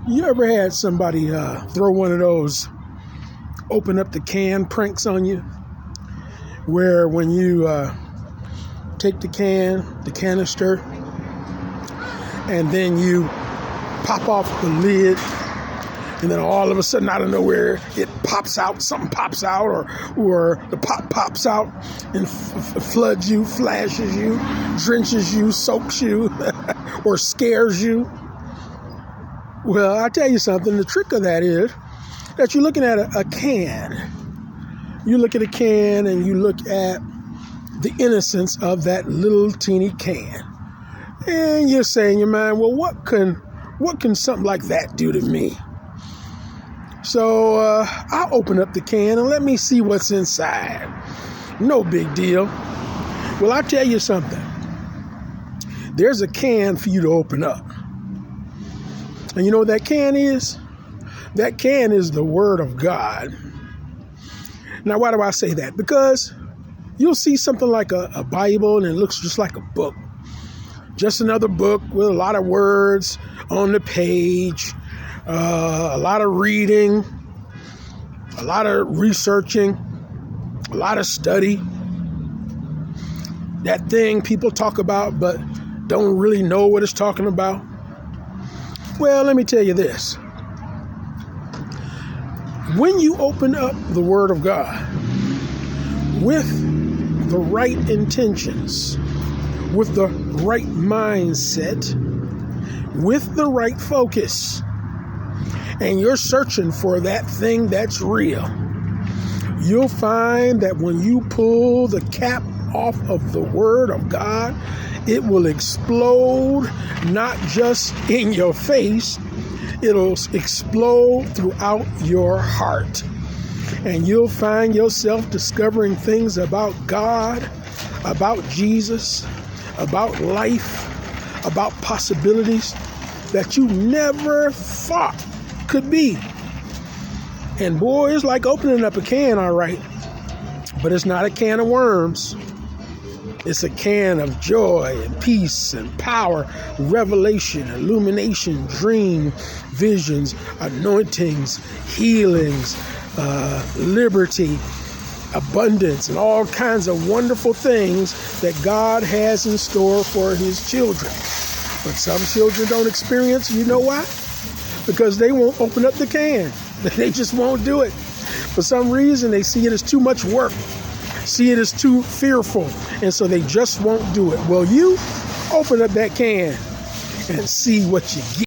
You ever had somebody throw one of those open up the can pranks on you? Where when you take the canister, and then you pop off the lid, and then all of a sudden out of nowhere it pops out, something pops out, or the pop pops out and floods you, flashes you, drenches you, soaks you, or scares you. Well, I'll tell you something. The trick of that is that you're looking at a can. You look at a can and you look at the innocence of that little teeny can. And you're saying in your mind, well, what can something like that do to me? So I'll open up the can and let me see what's inside. No big deal. Well, I'll tell you something. There's a can for you to open up. And you know what that can is? That can is the Word of God. Now, why do I say that? Because you'll see something like a Bible and it looks just like a book. Just another book with a lot of words on the page, a lot of reading, a lot of researching, a lot of study. That thing people talk about but don't really know what it's talking about. Well, let me tell you this. When you open up the Word of God with the right intentions, with the right mindset, with the right focus, and you're searching for that thing that's real, you'll find that when you pull the cap off of the Word of God, it will explode not just in your face, it'll explode throughout your heart. And you'll find yourself discovering things about God, about Jesus, about life, about possibilities that you never thought could be. And boy, it's like opening up a can, all right. But it's not a can of worms. It's a can of joy and peace and power, revelation, illumination, dream, visions, anointings, healings, liberty, abundance, and all kinds of wonderful things that God has in store for his children. But some children don't experience, you know why? Because they won't open up the can. They just won't do it. For some reason, they see it as too much work. See it as too fearful, and so they just won't do it. Well, you open up that can and see what you get.